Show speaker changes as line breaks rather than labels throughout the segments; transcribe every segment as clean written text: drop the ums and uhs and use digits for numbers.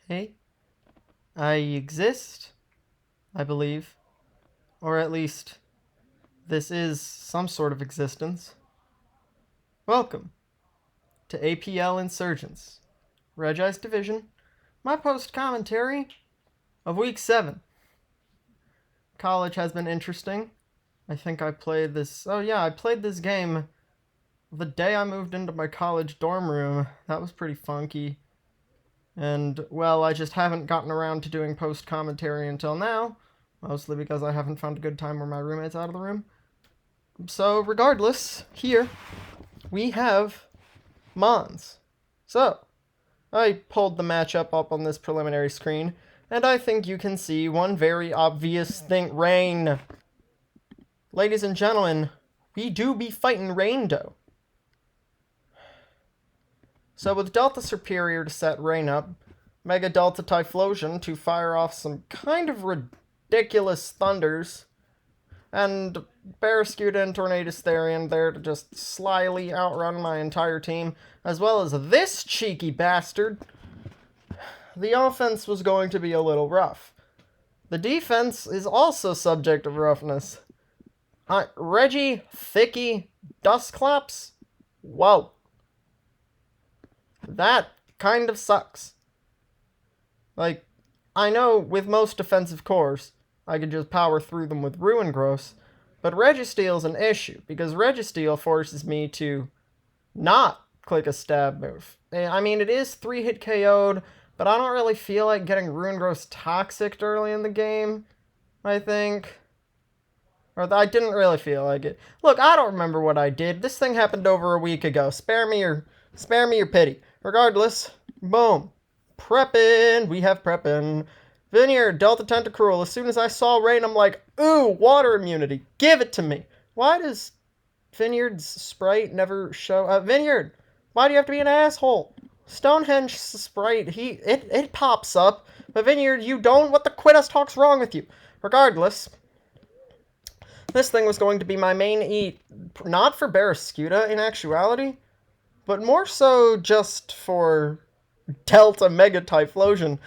Hey, I exist, I believe. Or at least, this is some sort of existence. Welcome to APL Insurgents, Regi's Division, my post-commentary of Week 7. College has been interesting. I think I played this... Oh yeah, I played this game the day I moved into my college dorm room. That was pretty funky. And, well, I just haven't gotten around to doing post-commentary until now. Mostly because I haven't found a good time where my roommate's out of the room. So, regardless, here we have Mons. So, I pulled the matchup up on this preliminary screen, and I think you can see one very obvious thing. Rain! Ladies and gentlemen, we do be fighting Rain Dough. So with Delta Superior to set Rain up, Mega Delta Typhlosion to fire off some kind of ridiculous thunders, and Barrascuda and Tornadus Therian there to just slyly outrun my entire team, as well as this cheeky bastard. The offense was going to be a little rough. The defense is also subject of roughness. Reggie, Thicky, Dustclaps? Whoa. That kind of sucks. Like, I know with most defensive cores, I could just power through them with Ruin Gross, but Registeel's an issue, because Registeel forces me to not click a stab move. I mean, it is 3-hit KO'd, but I don't really feel like getting Ruin Gross toxic early in the game, I think. Or I didn't really feel like it. Look, I don't remember what I did. This thing happened over a week ago. Spare me your pity. Regardless, boom. Preppin'. We have preppin'. Vineyard, Delta Tentacruel. As soon as I saw Rain, I'm like, ooh, water immunity. Give it to me. Why does Vineyard's sprite never show? Vineyard, why do you have to be an asshole? Stonehenge sprite, it pops up. But Vineyard, you don't? What the Quiddus talk's wrong with you? Regardless, this thing was going to be my main eat. Not for Barrascuda, in actuality, but more so just for Delta Mega Typhlosion.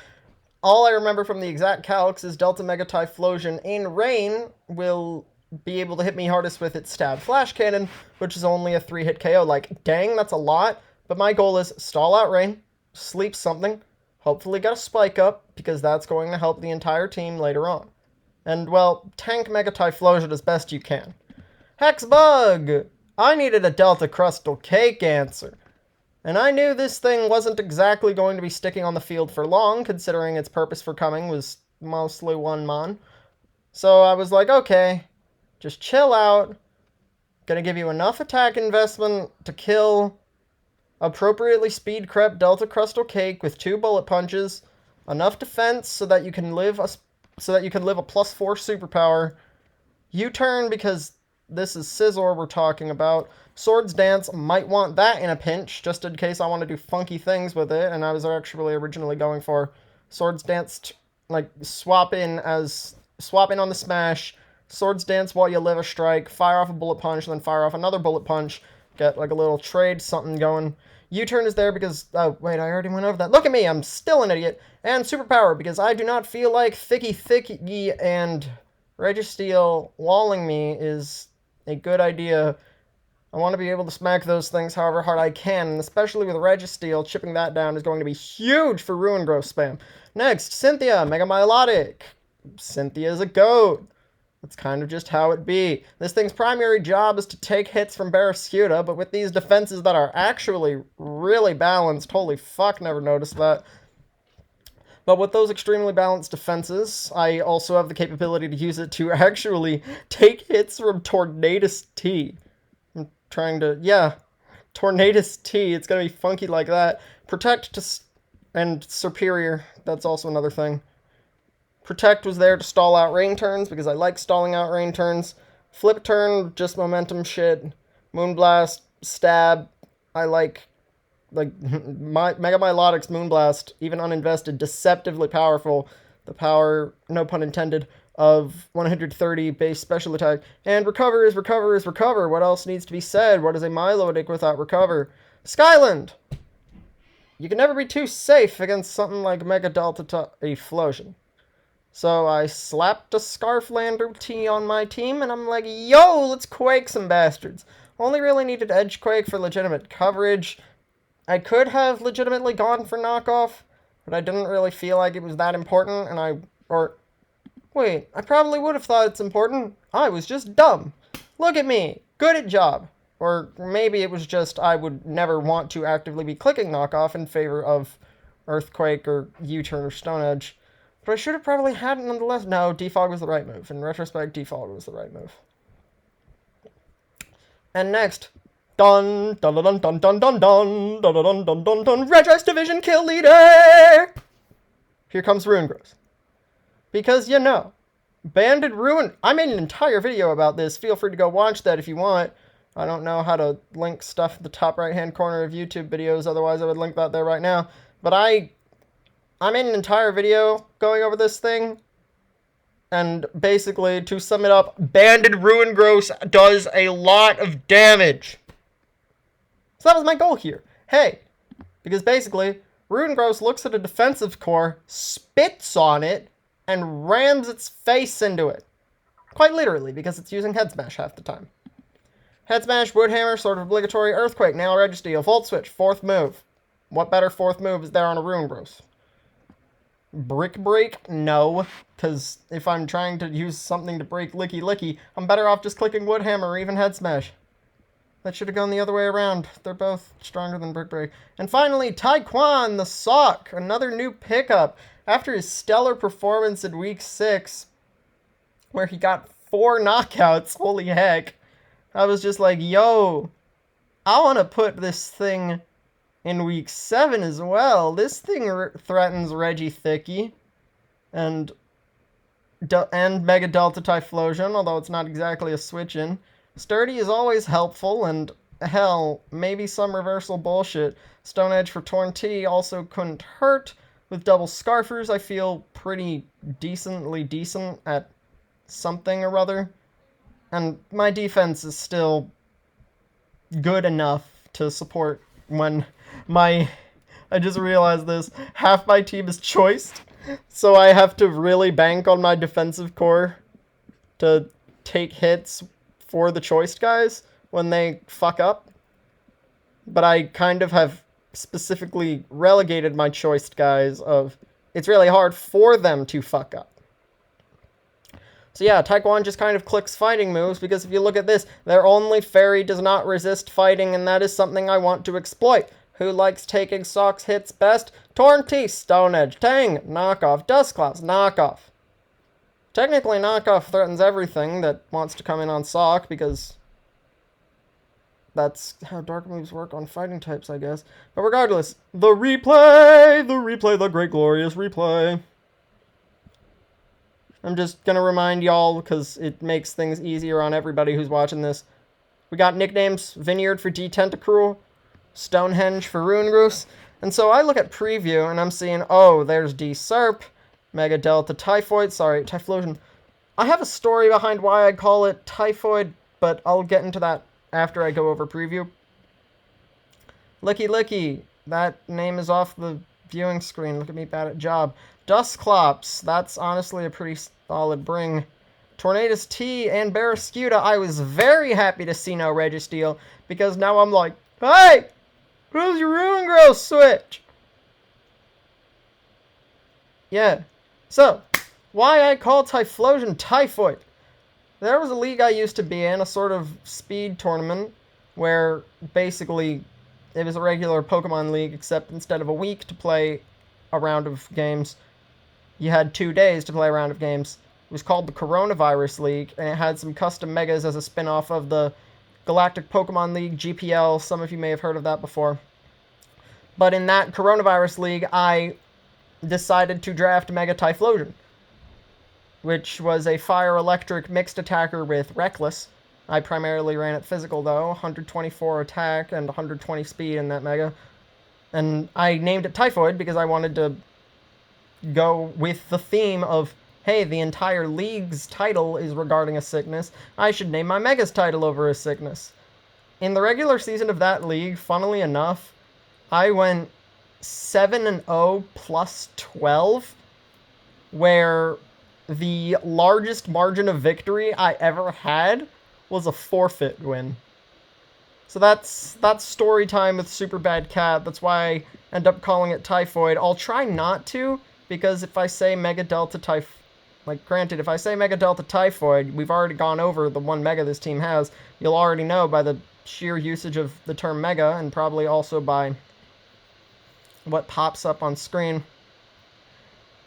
All I remember from the exact calcs is Delta Mega Typhlosion in Rain will be able to hit me hardest with its Stab Flash Cannon, which is only a 3-hit KO. Like, dang, that's a lot. But my goal is stall out Rain, sleep something, hopefully get a spike up, because that's going to help the entire team later on. And, well, tank Mega Typhlosion as best you can. Hexbug! I needed a Delta Crustal Cake answer. And I knew this thing wasn't exactly going to be sticking on the field for long, considering its purpose for coming was mostly one mon. So I was like, okay, just chill out. Gonna give you enough attack investment to kill appropriately speed crept Delta Crustal Cake with 2 bullet punches, enough defense so that you can live a +4 superpower. U-turn because this is Scizor we're talking about. Swords Dance, might want that in a pinch, just in case I want to do funky things with it, and I was actually originally going for Swords Dance, like, swap in on the smash, Swords Dance while you live a strike, fire off a bullet punch, then fire off another bullet punch, get, like, a little trade something going. U-turn is there because, oh, wait, I already went over that. Look at me, I'm still an idiot. And superpower, because I do not feel like Thicky and Registeel walling me is a good idea. I want to be able to smack those things however hard I can, and especially with Registeel, chipping that down is going to be huge for Ruin Growth spam. Next, Cynthia, Mega Milotic. Cynthia's a goat. That's kind of just how it be. This thing's primary job is to take hits from Barrascuda, but with these defenses that are actually really balanced, holy fuck, never noticed that. But with those extremely balanced defenses, I also have the capability to use it to actually take hits from Tornadus T. I'm trying to, yeah, Tornadus T, it's gonna be funky like that. Protect and Superior, that's also another thing. Protect was there to stall out Rain turns, because I like stalling out Rain turns. Flip turn, just momentum shit. Moonblast, Stab, I like Mega Milotic's Moonblast, even uninvested, deceptively powerful. The power, no pun intended, of 130 base special attack. And recover is recover is recover. What else needs to be said? What is a Milotic without recover? Skyland! you can never be too safe against something like Mega Delta Explosion. So I slapped a Scarflander T on my team, and I'm like, yo, let's quake some bastards. Only really needed Edge Quake for legitimate coverage. I could have legitimately gone for knockoff, but I didn't really feel like it was that important, and wait, I probably would have thought it's important. I was just dumb. Look at me. Good at job. Or maybe it was just I would never want to actively be clicking knockoff in favor of Earthquake or U-turn or Stone Edge. But I should have probably had it nonetheless. No, defog was the right move. In retrospect, defog was the right move. And next, dun dun dun dun dun dun dun dun dun dun dun dun dun Regis Division Kill Leader! Here comes Ruin Gross. Because, you know, Banded Ruin... I made an entire video about this. Feel free to go watch that if you want. I don't know how to link stuff at the top right-hand corner of YouTube videos. Otherwise, I would link that there right now. But I made an entire video going over this thing. And basically, to sum it up, Banded Ruin Gross does a lot of damage. So that was my goal here. Hey, because basically, Ruin Gross looks at a defensive core, spits on it, and rams its face into it. Quite literally, because it's using Head Smash half the time. Head Smash, Wood Hammer, sort of obligatory, Earthquake, Nail Registeel, Volt Switch, 4th move. What better 4th move is there on a Ruin Gross? Brick Break? No, because if I'm trying to use something to break NickyNicky, I'm better off just clicking Wood Hammer or even Head Smash. That should have gone the other way around. They're both stronger than Brick Break. And finally, Taekwon, the Sock, another new pickup. After his stellar performance in Week 6, where he got 4 knockouts, holy heck, I was just like, yo, I want to put this thing in Week 7 as well. This thing threatens Registhicky and Mega Delta Typhlosion, although it's not exactly a switch-in. Sturdy is always helpful, and hell, maybe some reversal bullshit. Stone Edge for Torn T also couldn't hurt. With double Scarfers, I feel pretty decently decent at something or other. And my defense is still good enough to support when I just realized this, half my team is choiced, so I have to really bank on my defensive core to take hits for the choiced guys when they fuck up. But I kind of have specifically relegated my choiced guys of, it's really hard for them to fuck up. So yeah, Taekwon just kind of clicks fighting moves, because if you look at this, their only fairy does not resist fighting, and that is something I want to exploit. Who likes taking Sock's hits best? Torn T, Stone Edge, Tang, knockoff, Dustclops, knockoff. Technically, knockoff threatens everything that wants to come in on Sock, because that's how dark moves work on fighting types, I guess. But regardless, the replay, the great glorious replay. I'm just gonna remind y'all, because it makes things easier on everybody who's watching this. We got nicknames: Vineyard for D-Tentacruel, Stonehenge for Ruin Gross. And so I look at preview, and I'm seeing, oh, there's D-Serp, Mega Delta Typhlosion. I have a story behind why I call it Typhoid, but I'll get into that after I go over preview. NickyNicky, that name is off the viewing screen. Look at me, bad at job. Dustclops, that's honestly a pretty solid bring. Tornadus T and Barrascuda, I was very happy to see no Registeel, because now I'm like, hey, who's your Ruin Gross switch? Yeah, so, why I call Typhlosion Typhoid. There was a league I used to be in, a sort of speed tournament, where basically it was a regular Pokemon league, except instead of a week to play a round of games, you had 2 days to play a round of games. It was called the Coronavirus League, and it had some custom megas as a spin-off of the Galactic Pokemon League, GPL. Some of you may have heard of that before. But in that Coronavirus League, I decided to draft Mega Typhlosion, which was a fire-electric mixed attacker with Reckless. I primarily ran it physical, though. 124 attack and 120 speed in that Mega. And I named it Typhoid because I wanted to go with the theme of, hey, the entire league's title is regarding a sickness. I should name my Mega's title over a sickness. In the regular season of that league, funnily enough, I went 7-0 plus 12, where the largest margin of victory I ever had was a forfeit win. So that's story time with Super Bad Cat. That's why I end up calling it Typhoid. I'll try not to, because if I say Mega Delta Typhoid, like, granted, if I say Mega Delta Typhoid, we've already gone over the one Mega this team has. You'll already know by the sheer usage of the term Mega, and probably also by what pops up on screen.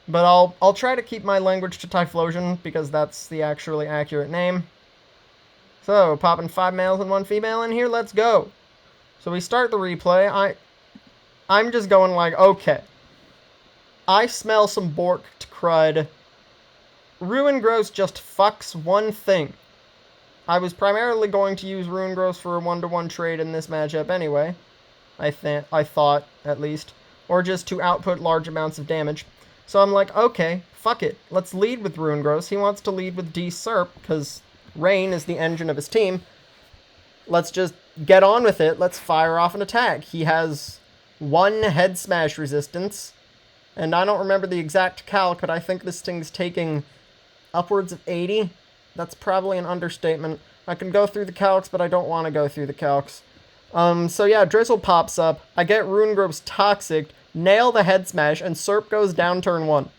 But I'll try to keep my language to Typhlosion, because that's the actually accurate name. So, popping 5 males and 1 female in here, let's go. So we start the replay. I'm just going like, okay. I smell some borked crud. Ruin Gross just fucks one thing. I was primarily going to use Ruin Gross for a 1-to-1 trade in this matchup anyway. I thought, at least. Or just to output large amounts of damage. So I'm like, okay, fuck it. Let's lead with Ruin Gross. He wants to lead with D-Serp, because Rain is the engine of his team. Let's just get on with it. Let's fire off an attack. He has 1 head smash resistance. And I don't remember the exact calc, but I think this thing's taking upwards of 80. That's probably an understatement. I can go through the calcs, but I don't want to go through the calcs. So yeah, Drizzle pops up. I get Ruin Gross Toxic, nail the head smash, and Serp goes down turn 1.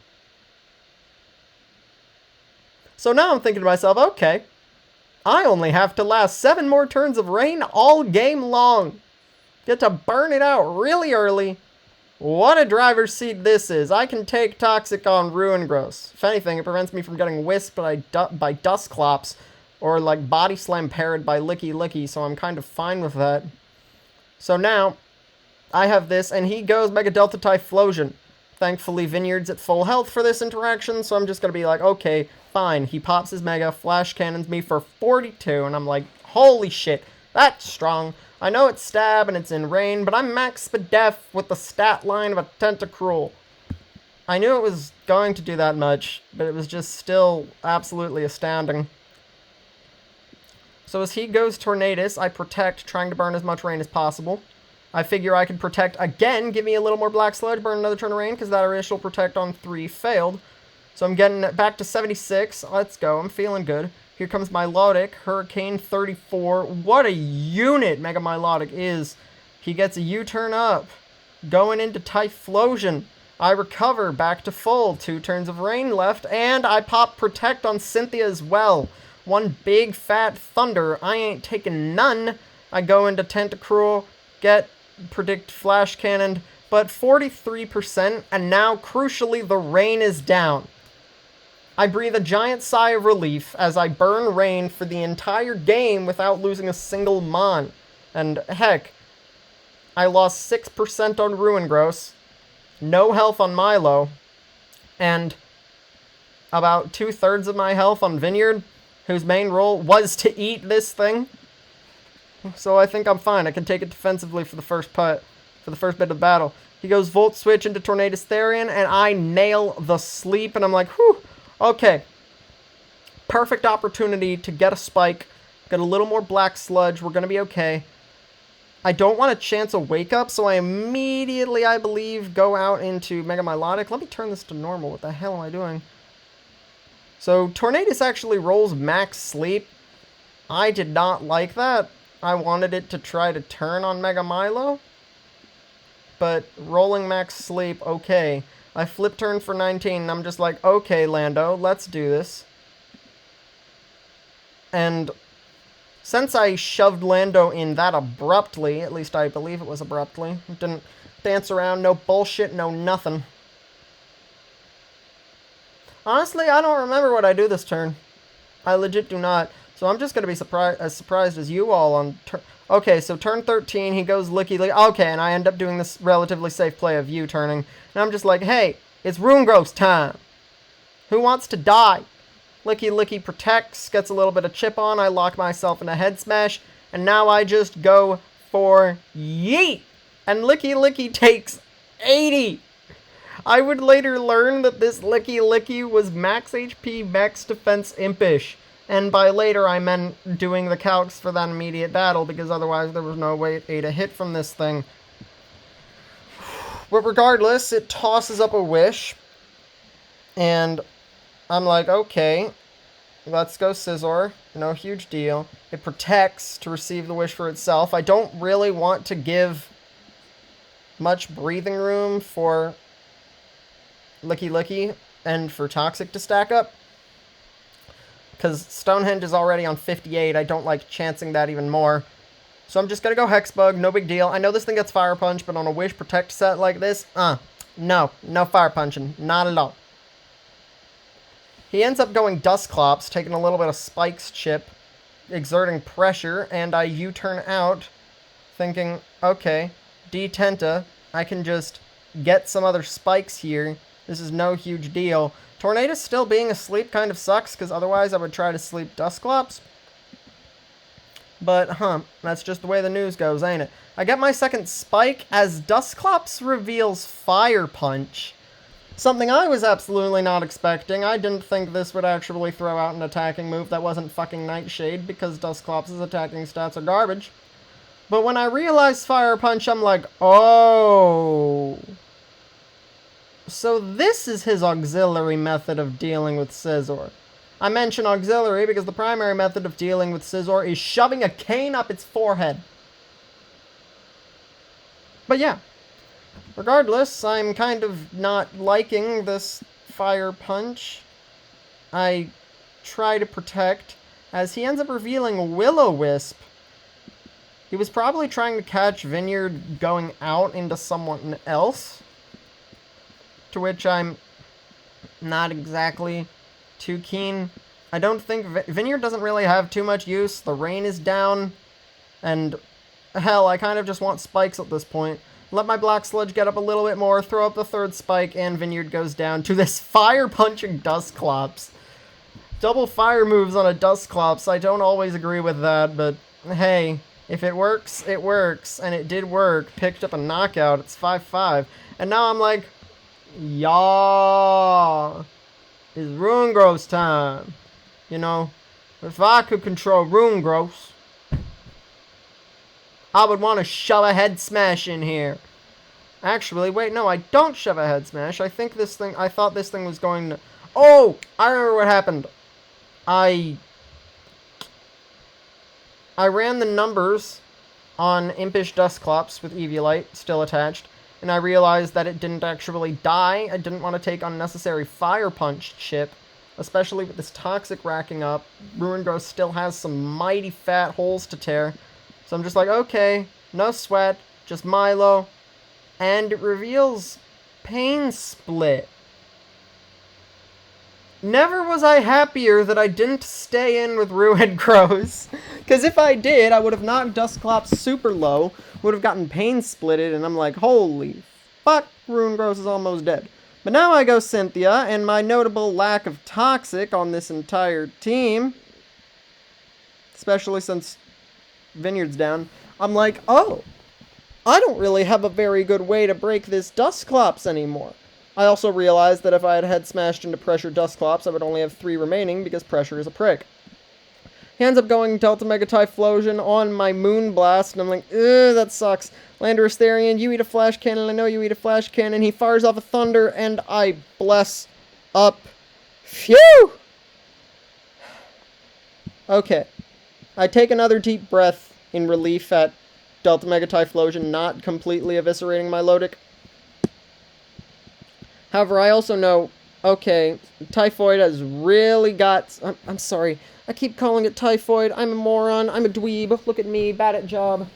So now I'm thinking to myself, okay, I only have to last 7 more turns of Rain all game long. Get to burn it out really early. What a driver's seat this is. I can take Toxic on Ruin Gross. If anything, it prevents me from getting whisked by Dusclops, or like Body Slam parried by NickyNicky, so I'm kind of fine with that. So now, I have this, and he goes Mega Delta Typhlosion. Thankfully, Vineyard's at full health for this interaction, so I'm just going to be like, okay, fine. He pops his Mega, Flash Cannons me for 42, and I'm like, holy shit, that's strong. I know it's stab and it's in rain, but I'm max Spadef with the stat line of a Tentacruel. I knew it was going to do that much, but it was just still absolutely astounding. So as he goes Tornadus, I protect, trying to burn as much rain as possible. I figure I can protect again, give me a little more Black Sludge, burn another turn of rain, because that initial protect on 3 failed. So I'm getting it back to 76. Let's go. I'm feeling good. Here comes Milotic, Hurricane 34. What a unit Mega Milotic is. He gets a U-turn up. Going into Typhlosion. I recover back to full. 2 turns of rain left. And I pop Protect on Cynthia as well. 1 big fat Thunder. I ain't taking none. I go into Tentacruel. Get Predict Flash Cannon. But 43%. And now, crucially, the rain is down. I breathe a giant sigh of relief as I burn rain for the entire game without losing a single mon. And heck, I lost 6% on Ruin Gross, no health on Milo, and about 2/3 of my health on Vineyard, whose main role was to eat this thing. So I think I'm fine. I can take it defensively for the first bit of the battle. He goes Volt Switch into Tornadus Therian, and I nail the sleep, and I'm like, whew. Okay, perfect opportunity to get a spike, get a little more Black Sludge, we're going to be okay. I don't want to chance a Wake Up, so I immediately, I believe, go out into Mega Milotic. Let me turn this to normal, what the hell am I doing? So, Tornadus actually rolls Max Sleep. I did not like that. I wanted it to try to turn on Mega Milo. But, rolling Max Sleep, okay. I flip turn for 19, and I'm just like, okay, Lando, let's do this. And since I shoved Lando in that abruptly, at least I believe it was abruptly, it didn't dance around, no bullshit, no nothing. Honestly, I don't remember what I do this turn. I legit do not. So I'm just going to be as surprised as you all on turn... Okay, so turn 13, he goes NickyNicky. Okay, and I end up doing this relatively safe play of U-turning. And I'm just like, hey, it's Ruin Gross time. Who wants to die? NickyNicky protects, gets a little bit of chip on. I lock myself in a head smash. And now I just go for yeet. And NickyNicky takes 80. I would later learn that this NickyNicky was max HP, max defense impish. And by later, I meant doing the calcs for that immediate battle, because otherwise there was no way to hit from this thing. But regardless, it tosses up a wish. And I'm like, okay, let's go Scizor. No huge deal. It protects to receive the wish for itself. I don't really want to give much breathing room for NickyNicky and for Toxic to stack up. Because Stonehenge is already on 58. I don't like chancing that even more. So I'm just going to go Hexbug. No big deal. I know this thing gets Fire Punch, but on a Wish Protect set like this, no Fire Punching. Not at all. He ends up going Dusclops, taking a little bit of Spike's chip, exerting pressure, and I U-turn out, thinking, okay, D-Tenta, I can just get some other Spikes here. This is no huge deal. Tornadus still being asleep kind of sucks, because otherwise I would try to sleep Dusclops. But, that's just the way the news goes, ain't it? I get my second Spike as Dusclops reveals Fire Punch. Something I was absolutely not expecting. I didn't think this would actually throw out an attacking move that wasn't fucking Nightshade, because Dusclops' attacking stats are garbage. But when I realized Fire Punch, I'm like, oh. So this is his auxiliary method of dealing with Scizor. I mention auxiliary because the primary method of dealing with Scizor is shoving a cane up its forehead. But yeah. Regardless, I'm kind of not liking this Fire Punch. I try to protect, as he ends up revealing Will-O-Wisp. He was probably trying to catch Vineyard going out into someone else, to which I'm not exactly too keen. I don't think Vineyard doesn't really have too much use. The rain is down, and hell, I kind of just want spikes at this point. Let my Black Sludge get up a little bit more, throw up the third spike, and Vineyard goes down to this fire-punching Dusclops. Double fire moves on a Dusclops. I don't always agree with that, but hey, if it works, it works. And it did work. Picked up a knockout. It's 5-5. And now I'm like, yeah, it's Ruin Growth time. You know, if I could control Ruin Growth, I would want to shove a head smash in here. Actually, wait, no, I don't shove a head smash. I thought this thing was going to... Oh! I remember what happened. I ran the numbers on Impish Dusclops with Eviolite still attached, and I realized that it didn't actually die. I didn't want to take unnecessary Fire Punch chip, especially with this Toxic racking up. Ruin Growth still has some mighty fat holes to tear. So I'm just like, okay, no sweat, just Milo. And it reveals Pain Split. Never was I happier that I didn't stay in with Ruin Growth. Because if I did, I would have knocked Dusclops super low, would have gotten Pain Splitted, and I'm like, holy fuck, Ruin Growth is almost dead. But now I go Cynthia, and my notable lack of Toxic on this entire team, especially since Vineyard's down, I'm like, oh, I don't really have a very good way to break this Dusclops anymore. I also realized that if I had head smashed into Pressure Dusclops, I would only have 3 remaining because Pressure is a prick. He ends up going Delta Mega Typhlosion on my Moonblast, and I'm like, ugh, that sucks. Landorus Therian, you eat a Flash Cannon, I know you eat a Flash Cannon. He fires off a Thunder, and I bless up. Phew! Okay. I take another deep breath in relief at Delta Mega Typhlosion not completely eviscerating my Lodic. However, I also know, okay, Typhoid has really got... I'm sorry, I keep calling it Typhoid. I'm a moron, I'm a dweeb. Look at me, bad at job.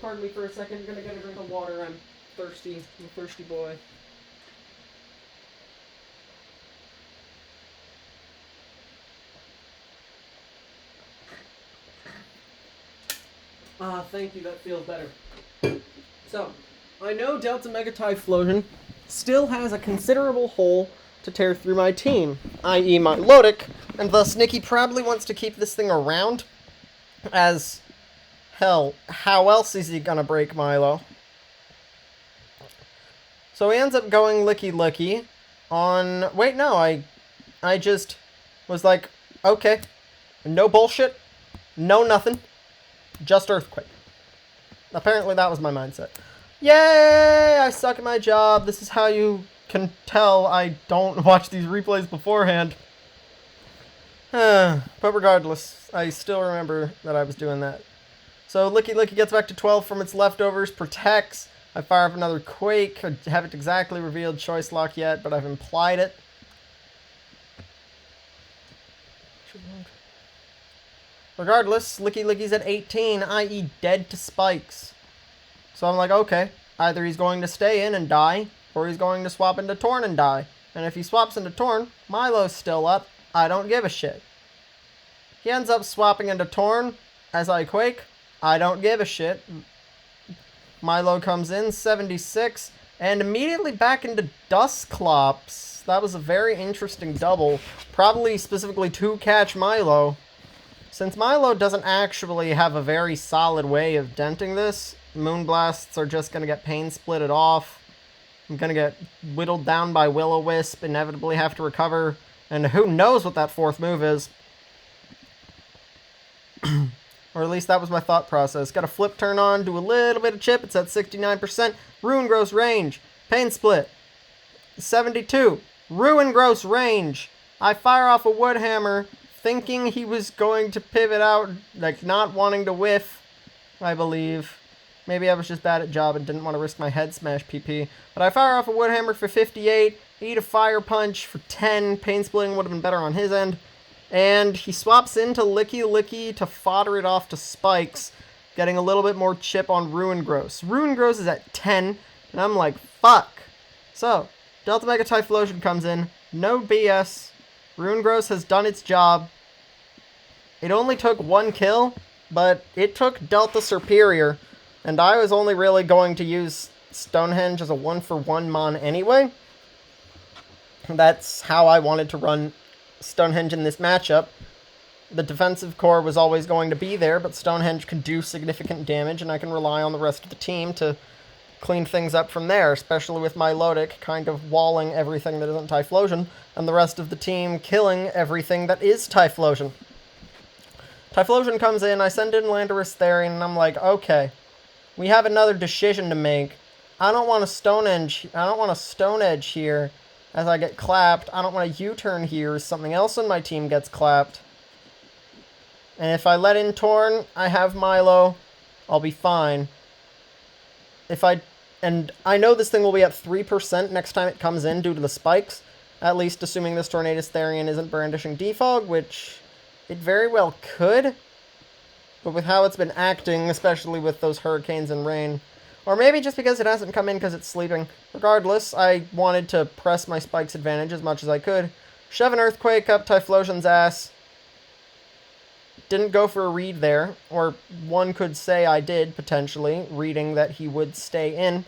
Pardon me for a second, I'm gonna get a drink of water. I'm thirsty. I'm a thirsty boy. Thank you, that feels better. So, I know Delta Mega Typhlosion still has a considerable hole to tear through my team, i.e. my Lodic, and thus Nicky probably wants to keep this thing around, as, hell, how else is he gonna break Milo? So he ends up going NickyNicky on... Wait, no, I just was like, okay, no bullshit, no nothing, just Earthquake. Apparently that was my mindset. Yay! I suck at my job. This is how you can tell I don't watch these replays beforehand. But regardless, I still remember that I was doing that. So NickyNicky gets back to 12 from its leftovers, protects. I fire up another Quake. I haven't exactly revealed choice lock yet, but I've implied it. Regardless, NickyNicky's at 18, i.e. dead to spikes. So I'm like, okay, either he's going to stay in and die, or he's going to swap into Torn and die. And if he swaps into Torn, Milo's still up. I don't give a shit. He ends up swapping into Torn as I Quake. I don't give a shit. Milo comes in, 76, and immediately back into Dustclops. That was a very interesting double, probably specifically to catch Milo. Since Milo doesn't actually have a very solid way of denting this, Moonblasts are just going to get pain splitted off. I'm going to get whittled down by Will-O-Wisp, inevitably have to recover, and who knows what that fourth move is. Or at least that was my thought process. Got a flip turn on, do a little bit of chip, it's at 69%. Ruin Gross range, pain split, 72. Ruin Gross range. I fire off a Wood Hammer, thinking he was going to pivot out, like not wanting to whiff, I believe. Maybe I was just bad at job and didn't want to risk my head smash PP. But I fire off a Wood Hammer for 58, eat a Fire Punch for 10, pain splitting would have been better on his end. And he swaps into NickyNicky to fodder it off to spikes, getting a little bit more chip on Ruin Gross. Ruin Gross is at 10, and I'm like, fuck. So, Delta Mega Typhlosion comes in, no BS. Ruin Gross has done its job. It only took one kill, but it took Delta Superior, and I was only really going to use Stonehenge as a 1-for-1 mon anyway. That's how I wanted to run Stonehenge in this matchup. The defensive core was always going to be there, but Stonehenge can do significant damage, and I can rely on the rest of the team to clean things up from there, especially with my Milotic kind of walling everything that isn't Typhlosion, and the rest of the team killing everything that is Typhlosion. Typhlosion comes in, I send in Landorus Therian, and I'm like, okay, we have another decision to make. I don't want a Stone Edge here as I get clapped. I don't want a U-turn here as something else on my team gets clapped. And if I let in Torn, I have Milo. I'll be fine. And I know this thing will be at 3% next time it comes in due to the spikes. At least assuming this Tornadus Therian isn't brandishing Defog, which it very well could. But with how it's been acting, especially with those hurricanes and rain, or maybe just because it hasn't come in because it's sleeping. Regardless, I wanted to press my spikes advantage as much as I could. Shove an Earthquake up Typhlosion's ass. Didn't go for a read there, or one could say I did, potentially, reading that he would stay in.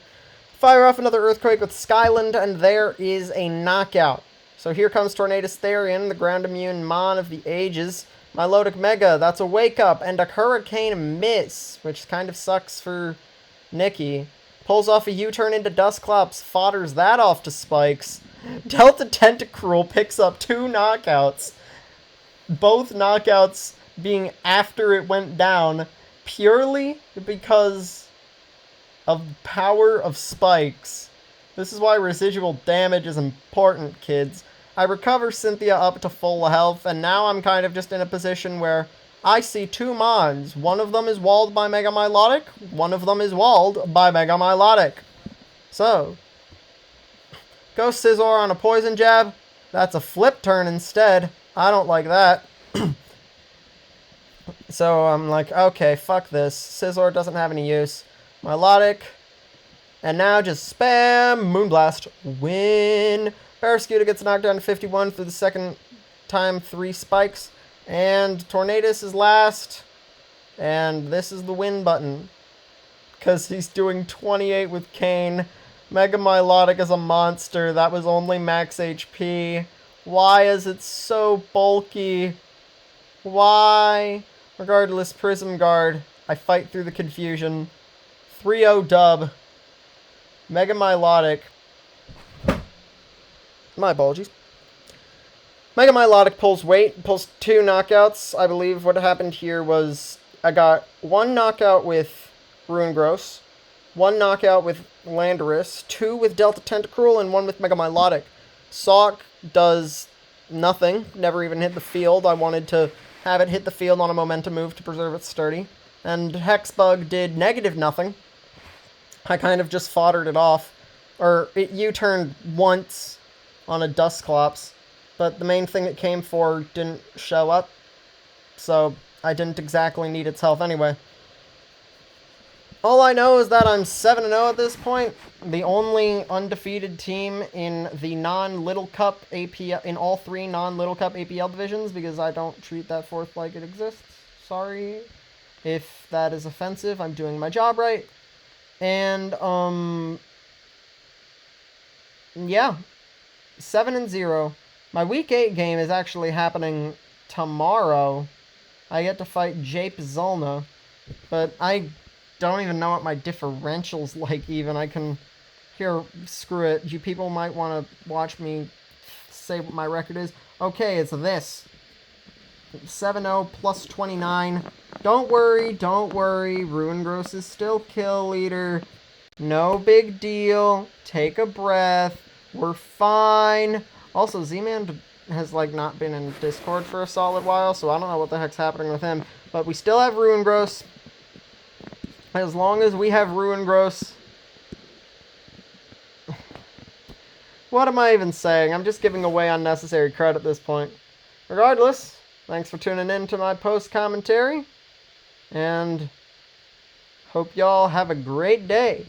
Fire off another Earthquake with Skyland, and there is a knockout. So here comes Tornadus Therian, the ground immune mon of the ages. Milotic Mega, that's a wake up, and a Hurricane miss, which kind of sucks for Nicky. Pulls off a U-turn into Dustclops, fodders that off to spikes. Delta Tentacruel picks up 2 knockouts. Both knockouts being after it went down, purely because of the power of spikes. This is why residual damage is important, kids. I recover Cynthia up to full health, and now I'm kind of just in a position where I see 2 mons. One of them is walled by Mega Milotic, one of them is walled by Mega Milotic. So, go Scizor on a Poison Jab. That's a flip turn instead. I don't like that. So I'm like, okay, fuck this. Scizor doesn't have any use. Milotic. And now just spam Moonblast. Win. Barraskewda gets knocked down to 51 through the second time 3 spikes. And Tornadus is last. And this is the win button. Because he's doing 28 with Kane. Mega Milotic is a monster. That was only max HP. Why is it so bulky? Why? Regardless, Prism Guard. I fight through the confusion. 3-0 dub. Mega Milotic. My apologies. Mega Milotic pulls weight, pulls 2 knockouts. I believe what happened here was I got 1 knockout with Ruin Gross, 1 knockout with Landorus, 2 with Delta Tentacruel, and 1 with Mega Milotic. Sock does nothing, never even hit the field. I wanted to have it hit the field on a momentum move to preserve its sturdy. And Hexbug did negative nothing. I kind of just foddered it off. Or it U-turned once on a Dusclops, but the main thing it came for didn't show up, so I didn't exactly need its health anyway. All I know is that I'm 7-0 at this point, the only undefeated team in the non-Little Cup APL, in all 3 non-Little Cup APL divisions, because I don't treat that fourth like it exists. Sorry if that is offensive, I'm doing my job right. And, yeah, 7-0. My Week 8 game is actually happening tomorrow. I get to fight Jape Zulna, but I don't even know what my differential's like even. I can... Here, screw it. You people might want to watch me say what my record is. Okay, it's this. 7-0 plus 29. Don't worry, don't worry. Ruingross is still kill leader. No big deal. Take a breath. We're fine. Also, Z-Man has, like, not been in Discord for a solid while, so I don't know what the heck's happening with him. But we still have Ruingross. As long as we have Ruingross... What am I even saying? I'm just giving away unnecessary credit at this point. Regardless, thanks for tuning in to my post-commentary, and hope y'all have a great day.